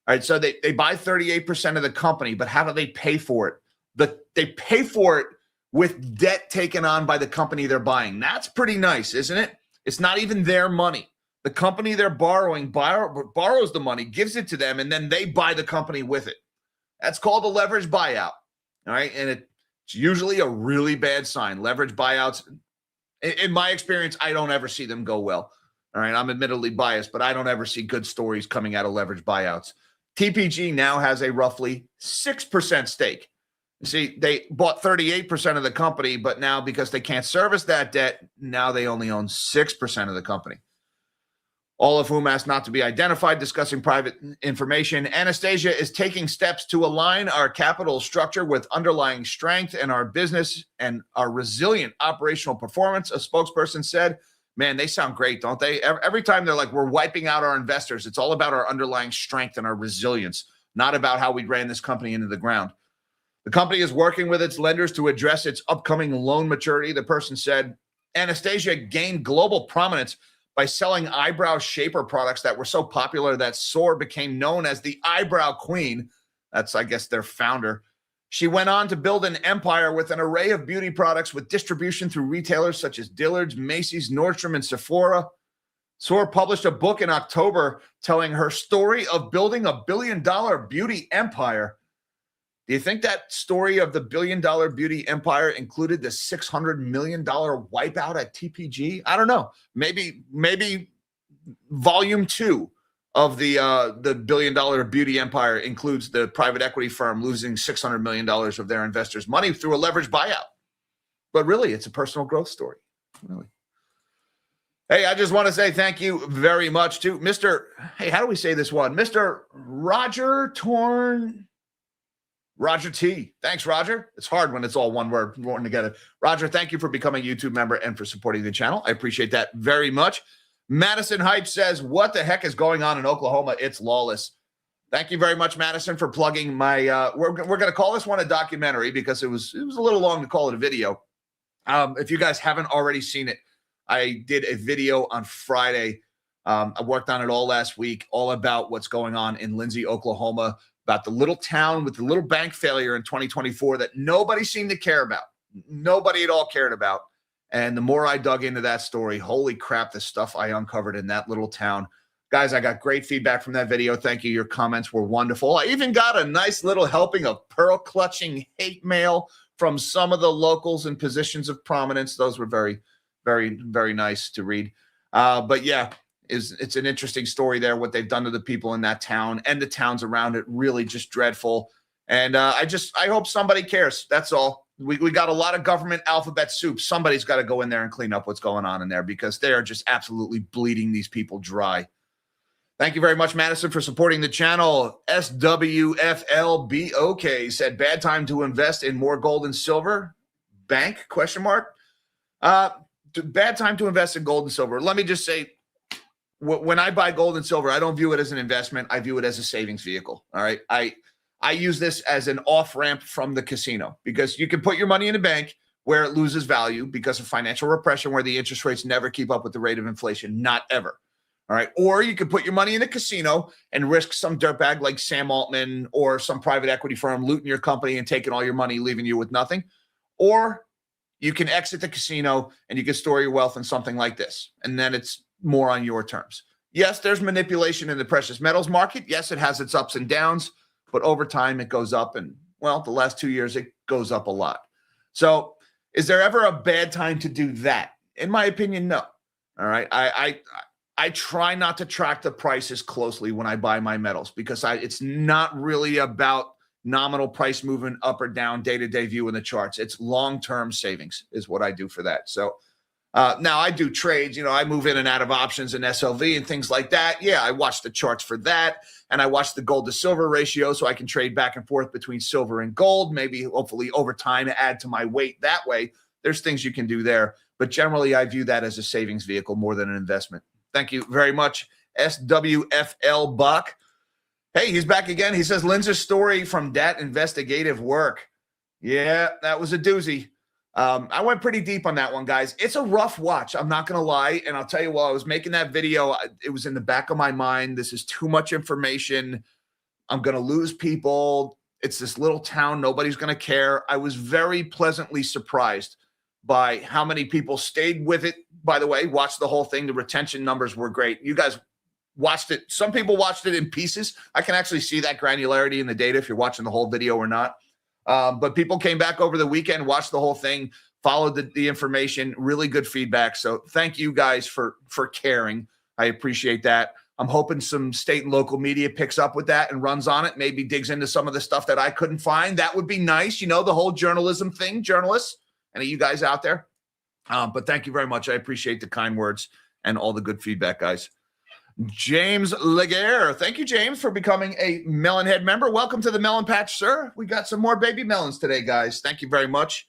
All right, so they buy 38% of the company, but how do they pay for it? They pay for it with debt taken on by the company they're buying. That's pretty nice, isn't it? It's not even their money. The company they're borrowing borrows the money, gives it to them, and then they buy the company with it. That's called a leverage buyout. All right, and it's usually a really bad sign. Leverage buyouts, in my experience, I don't ever see them go well. All right, I'm admittedly biased, but I don't ever see good stories coming out of leverage buyouts. TPG now has a roughly 6% stake. See, they bought 38% of the company, but now because they can't service that debt, now they only own 6% of the company. All of whom asked not to be identified, discussing private information. Anastasia is taking steps to align our capital structure with underlying strength in our business and our resilient operational performance, a spokesperson said. Man, they sound great, don't they? Every time they're like, we're wiping out our investors, it's all about our underlying strength and our resilience, not about how we ran this company into the ground. The company is working with its lenders to address its upcoming loan maturity, the person said. Anastasia gained global prominence by selling eyebrow shaper products that were so popular that Soar became known as the Eyebrow Queen. That's, I guess, their founder. She went on to build an empire with an array of beauty products with distribution through retailers such as Dillard's, Macy's, Nordstrom, and Sephora. Soar published a book in October telling her story of building a billion-dollar beauty empire. Do you think that story of the billion-dollar beauty empire included the $600 million wipeout at TPG? I don't know. Maybe volume 2 of the billion-dollar beauty empire includes the private equity firm losing $600 million of their investors' money through a leveraged buyout. But really, it's a personal growth story. Really. Hey, I just want to say thank you very much to Mr. Hey, how do we say this one? Mr. Roger T. Thanks, Roger. It's hard when it's all one word working together. Roger, thank you for becoming a YouTube member and for supporting the channel. I appreciate that very much. Madison Hype says, what the heck is going on in Oklahoma? It's lawless. Thank you very much, Madison, for plugging my we're going to call this one a documentary because it was a little long to call it a video. If you guys haven't already seen it, I did a video on Friday. I worked on it all last week, all about what's going on in Lindsay, Oklahoma, about the little town with the little bank failure in 2024 that nobody seemed to care about. Nobody at all cared about. And the more I dug into that story, holy crap, the stuff I uncovered in that little town. Guys, I got great feedback from that video. Thank you. Your comments were wonderful. I even got a nice little helping of pearl-clutching hate mail from some of the locals in positions of prominence. Those were very, very, very nice to read. But yeah, it's an interesting story there, what they've done to the people in that town and the towns around it. Really just dreadful. And I hope somebody cares. That's all. we got a lot of government alphabet soup. Somebody's got to go in there and clean up what's going on in there because they are just absolutely bleeding these people dry. Thank you very much, Madison, for supporting the channel. SWFLBOK said, bad time to invest in more gold and silver? Bank, question mark? Bad time to invest in gold and silver. Let me just say, when I buy gold and silver, I don't view it as an investment. I view it as a savings vehicle, all right? I use this as an off-ramp from the casino because you can put your money in a bank where it loses value because of financial repression, where the interest rates never keep up with the rate of inflation, not ever. All right. Or you could put your money in a casino and risk some dirtbag like Sam Altman or some private equity firm looting your company and taking all your money, leaving you with nothing. Or you can exit the casino and you can store your wealth in something like this. And then it's more on your terms. Yes, there's manipulation in the precious metals market. Yes, it has its ups and downs, but over time it goes up. And well, the last 2 years, it goes up a lot. So is there ever a bad time to do that? In my opinion, no. All right. I try not to track the prices closely when I buy my metals because it's not really about nominal price movement up or down, day-to-day view in the charts. It's long-term savings is what I do for that. So now I do trades. I move in and out of options and SLV and things like that. Yeah, I watch the charts for that, and I watch the gold to silver ratio so I can trade back and forth between silver and gold, maybe hopefully over time add to my weight that way. There's things you can do there, but generally I view that as a savings vehicle more than an investment. Thank you very much, SWFL Buck. Hey, he's back again. He says, Lindsay's story from that investigative work. Yeah, that was a doozy. I went pretty deep on that one, guys. It's a rough watch. I'm not going to lie. And I'll tell you, while I was making that video, it was in the back of my mind. This is too much information. I'm going to lose people. It's this little town. Nobody's going to care. I was very pleasantly surprised by how many people stayed with it. By the way, watched the whole thing. The retention numbers were great. You guys watched it. Some people watched it in pieces. I can actually see that granularity in the data if you're watching the whole video or not. But people came back over the weekend, watched the whole thing, followed the information, really good feedback. So thank you guys for caring. I appreciate that. I'm hoping some state and local media picks up with that and runs on it, maybe digs into some of the stuff that I couldn't find. That would be nice. The whole journalism thing, journalists. Any of you guys out there? But thank you very much. I appreciate the kind words and all the good feedback, guys. James Laguerre. Thank you, James, for becoming a Melonhead member. Welcome to the Melon Patch, sir. We got some more baby melons today, guys. Thank you very much.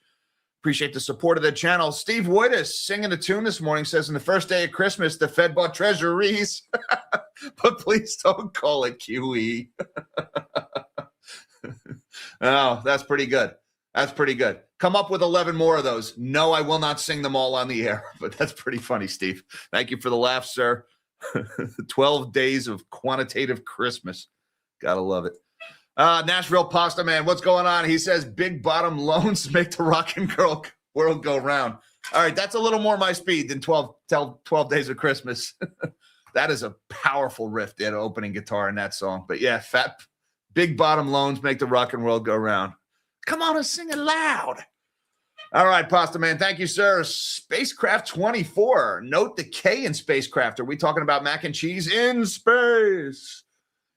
Appreciate the support of the channel. Steve Woitis singing a tune this morning says, in the first day of Christmas, the Fed bought treasuries. But please don't call it QE. Oh, that's pretty good. That's pretty good. Come up with 11 more of those. No, I will not sing them all on the air, but that's pretty funny, Steve. Thank you for the laugh, sir. 12 days of quantitative Christmas. Gotta love it. Nashville Pasta Man, what's going on? He says, big bottom loans make the rock and girl world go round. All right, that's a little more my speed than 12 days of Christmas. That is a powerful riff, that opening guitar in that song. But yeah, big bottom loans make the rock and world go round. Come on and sing it loud. All right, Pasta Man. Thank you, sir. Spacecraft 24. Note the K in spacecraft. Are we talking about mac and cheese in space?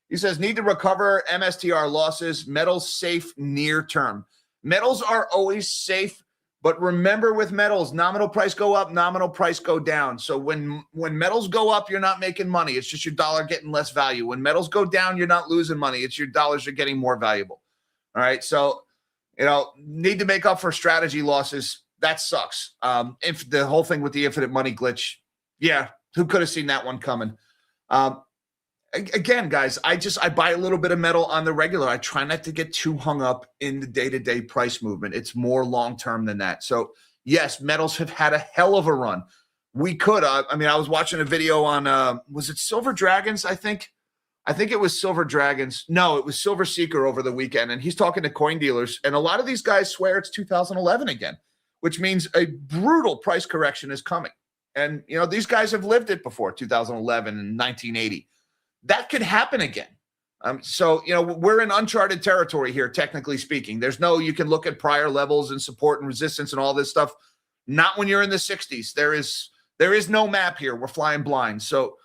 He says, need to recover MSTR losses. Metals safe near term. Metals are always safe, but remember with metals, nominal price go up, nominal price go down. So when metals go up, you're not making money. It's just your dollar getting less value. When metals go down, you're not losing money. It's your dollars are getting more valuable. All right, so need to make up for strategy losses. That sucks. If the whole thing with the infinite money glitch, yeah, who could have seen that one coming? Again, guys, I buy a little bit of metal on the regular. I try not to get too hung up in the day-to-day price movement. It's more long-term than that. So, yes, metals have had a hell of a run. We could. I was watching a video on, was it Silver Dragons, I think? I think it was Silver Dragons. No, it was Silver Seeker over the weekend. And he's talking to coin dealers. And a lot of these guys swear it's 2011 again, which means a brutal price correction is coming. And, these guys have lived it before, 2011 and 1980. That could happen again. So, we're in uncharted territory here, technically speaking. There's you can look at prior levels and support and resistance and all this stuff. Not when you're in the 60s. There is no map here. We're flying blind. So,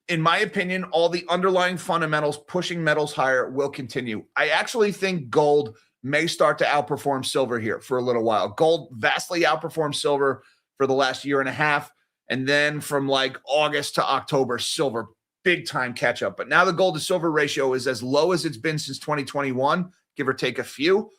in my opinion, all the underlying fundamentals pushing metals higher will continue. I actually think gold may start to outperform silver here for a little while. Gold vastly outperformed silver for the last year and a half. And then from like August to October, silver, big time catch up. But now the gold to silver ratio is as low as it's been since 2021, give or take a few.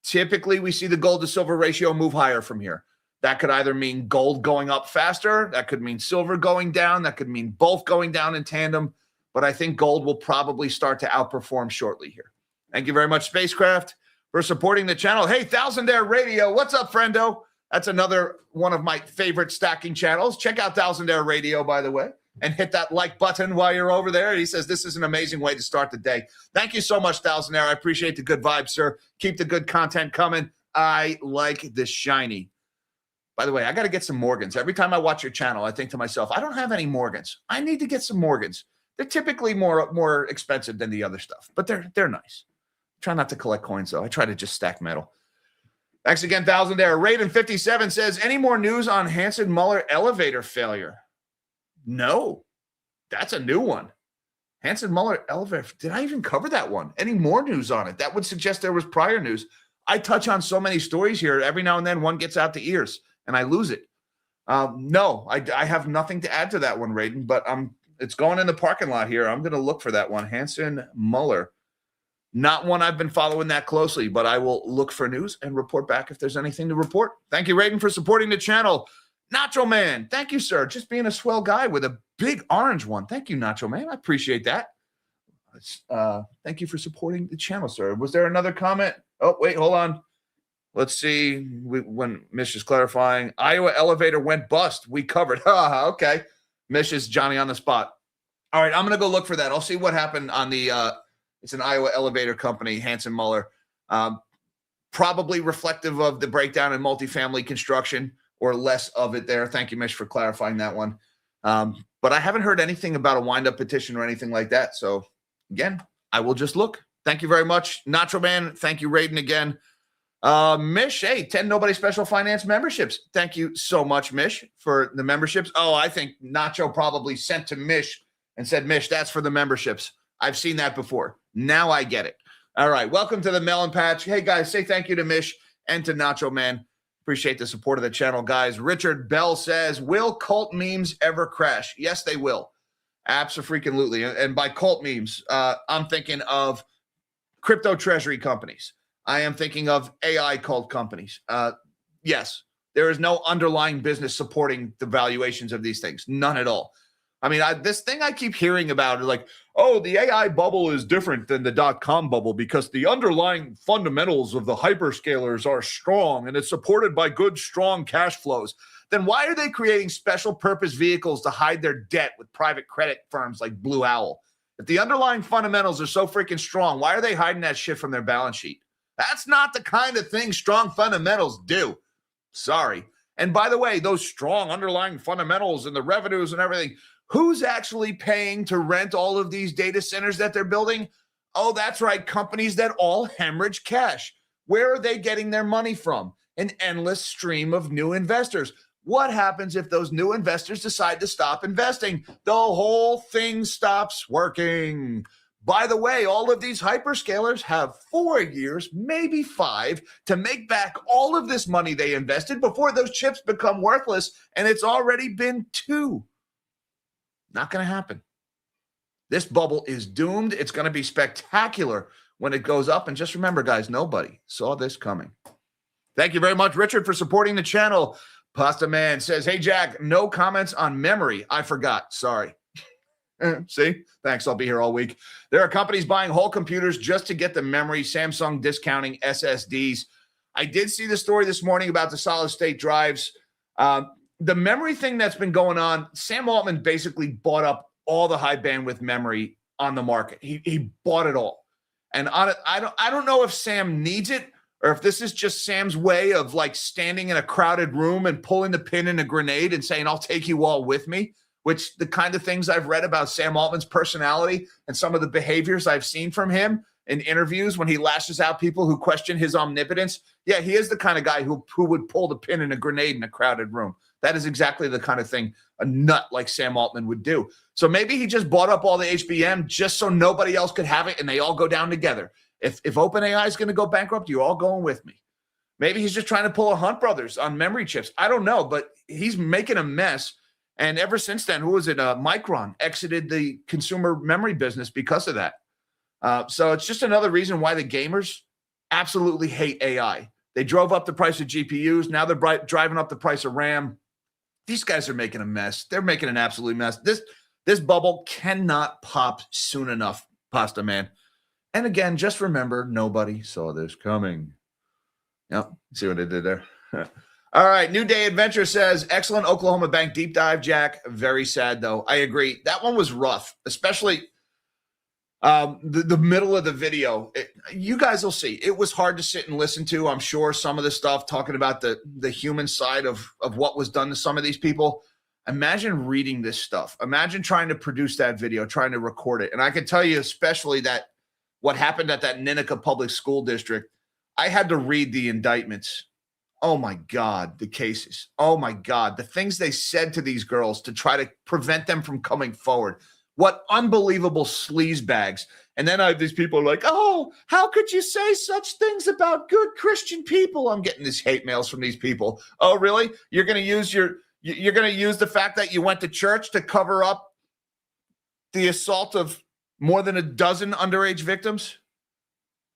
Typically, we see the gold to silver ratio move higher from here. That could either mean gold going up faster. That could mean silver going down. That could mean both going down in tandem. But I think gold will probably start to outperform shortly here. Thank you very much, Spacecraft, for supporting the channel. Hey, Thousandaire Radio. What's up, friendo? That's another one of my favorite stacking channels. Check out Thousandaire Radio, by the way, and hit that like button while you're over there. He says this is an amazing way to start the day. Thank you so much, Thousandaire. I appreciate the good vibes, sir. Keep the good content coming. I like the shiny. By the way, I got to get some Morgans. Every time I watch your channel, I think to myself, I don't have any Morgans. I need to get some Morgans. They're typically more expensive than the other stuff, but they're nice. Try not to collect coins, though. I try to just stack metal. Thanks again, Thousandaire. Raiden57 says, any more news on Hansen Muller elevator failure? No. That's a new one. Hansen Muller elevator. Did I even cover that one? Any more news on it? That would suggest there was prior news. I touch on so many stories here. Every now and then one gets out the ears, and I lose it. No, I have nothing to add to that one, Raiden, but it's going in the parking lot here. I'm going to look for that one. Hansen Muller. Not one I've been following that closely, but I will look for news and report back if there's anything to report. Thank you, Raiden, for supporting the channel. Nacho Man, thank you, sir. Just being a swell guy with a big orange one. Thank you, Nacho Man. I appreciate that. Thank you for supporting the channel, sir. Was there another comment? Oh, wait, hold on. Let's see. When Mish is clarifying, Iowa elevator went bust. We covered. Okay. Mish is Johnny on the spot. All right, I'm going to go look for that. I'll see what happened on the it's an Iowa elevator company, Hansen Muller. Probably reflective of the breakdown in multifamily construction or less of it there. Thank you, Mish, for clarifying that one. But I haven't heard anything about a wind-up petition or anything like that. So, again, I will just look. Thank you very much, Nacho Man. Thank you, Raiden, again. Mish, hey, 10 Nobody Special Finance memberships. Thank you so much, Mish, for the memberships. Oh, I think Nacho probably sent to Mish and said, Mish, that's for the memberships. I've seen that before. Now I get it. All right. Welcome to the Melon Patch. Hey, guys, say thank you to Mish and to Nacho Man. Appreciate the support of the channel, guys. Richard Bell says, will cult memes ever crash? Yes, they will. Absolutely. And by cult memes, I'm thinking of crypto treasury companies. I am thinking of AI cult companies. Yes, there is no underlying business supporting the valuations of these things. None at all. I mean, this thing I keep hearing about, like, oh, the AI bubble is different than the dot-com bubble because the underlying fundamentals of the hyperscalers are strong and it's supported by good, strong cash flows. Then why are they creating special purpose vehicles to hide their debt with private credit firms like Blue Owl? If the underlying fundamentals are so freaking strong, why are they hiding that shit from their balance sheet? That's not the kind of thing strong fundamentals do. Sorry. And by the way, those strong underlying fundamentals and the revenues and everything, who's actually paying to rent all of these data centers that they're building? Oh, that's right. Companies that all hemorrhage cash. Where are they getting their money from? An endless stream of new investors. What happens if those new investors decide to stop investing? The whole thing stops working. By the way, all of these hyperscalers have 4 years, maybe 5, to make back all of this money they invested before those chips become worthless, and it's already been 2. Not going to happen. This bubble is doomed. It's going to be spectacular when it goes up. And just remember, guys, nobody saw this coming. Thank you very much, Richard, for supporting the channel. Pasta Man says, hey, Jack, no comments on memory. I forgot. Sorry. See? Thanks. I'll be here all week. There are companies buying whole computers just to get the memory. Samsung discounting SSDs. I did see the story this morning about the solid state drives. The memory thing that's been going on, Sam Altman basically bought up all the high bandwidth memory on the market. He bought it all. And I don't know if Sam needs it or if this is just Sam's way of like standing in a crowded room and pulling the pin in a grenade and saying, I'll take you all with me, which the kind of things I've read about Sam Altman's personality and some of the behaviors I've seen from him in interviews when he lashes out people who question his omnipotence. Yeah, he is the kind of guy who would pull the pin in a grenade in a crowded room. That is exactly the kind of thing a nut like Sam Altman would do. So maybe he just bought up all the HBM just so nobody else could have it and they all go down together. If OpenAI is going to go bankrupt, you all going with me. Maybe he's just trying to pull a Hunt Brothers on memory chips. I don't know, but he's making a mess. And ever since then, who was it? Micron exited the consumer memory business because of that. So it's just another reason why the gamers absolutely hate AI. They drove up the price of GPUs. Now they're driving up the price of RAM. These guys are making a mess. They're making an absolute mess. This bubble cannot pop soon enough, Pasta Man. And again, just remember, nobody saw this coming. Yep. See what I did there? All right. New Day Adventure says, excellent Oklahoma Bank deep dive, Jack. Very sad, though. I agree. That one was rough, especially the middle of the video. You guys will see. It was hard to sit and listen to. I'm sure some of the stuff talking about the human side of what was done to some of these people. Imagine reading this stuff. Imagine trying to produce that video, trying to record it. And I can tell you, especially that what happened at that Ninica Public School District, I had to read the indictments. Oh, my God, the cases. Oh, my God, the things they said to these girls to try to prevent them from coming forward. What unbelievable sleazebags. And then I have these people like, oh, how could you say such things about good Christian people? I'm getting these hate mails from these people. Oh, really? You're going to use the fact that you went to church to cover up the assault of more than a dozen underage victims?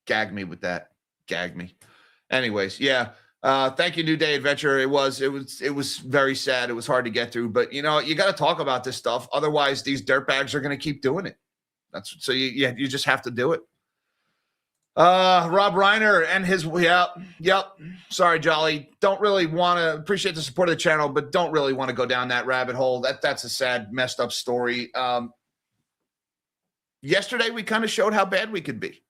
Gag me with that. Gag me. Anyways, yeah. Thank you, New Day Adventure. It was very sad. It was hard to get through, but you got to talk about this stuff. Otherwise, these dirtbags are going to keep doing it. So you just have to do it. Rob Reiner and his yep. Sorry, Jolly. Don't really want to appreciate the support of the channel, but don't really want to go down that rabbit hole. That's a sad, messed up story. Yesterday we kind of showed how bad we could be.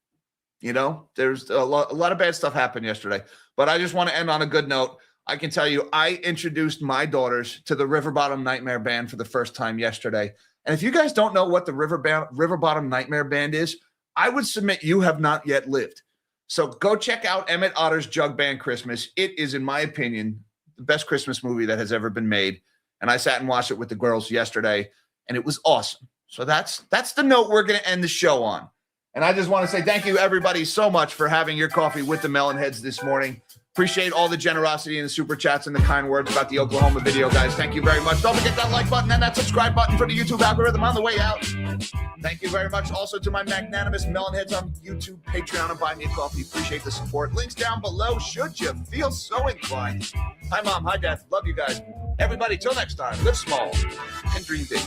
There's a lot of bad stuff happened yesterday, but I just want to end on a good note. I can tell you, I introduced my daughters to the River Bottom Nightmare Band for the first time yesterday. And if you guys don't know what the River Bottom Nightmare Band is, I would submit you have not yet lived. So go check out Emmett Otter's Jug Band Christmas. It is, in my opinion, the best Christmas movie that has ever been made. And I sat and watched it with the girls yesterday, and it was awesome. So that's the note we're going to end the show on. And I just want to say thank you, everybody, so much for having your coffee with the Melonheads this morning. Appreciate all the generosity and the super chats and the kind words about the Oklahoma video, guys. Thank you very much. Don't forget that like button and that subscribe button for the YouTube algorithm on the way out. Thank you very much also to my magnanimous Melonheads on YouTube, Patreon, and Buy Me a Coffee. Appreciate the support. Links down below should you feel so inclined. Hi, Mom. Hi, Dad. Love you guys. Everybody, till next time, live small and dream big.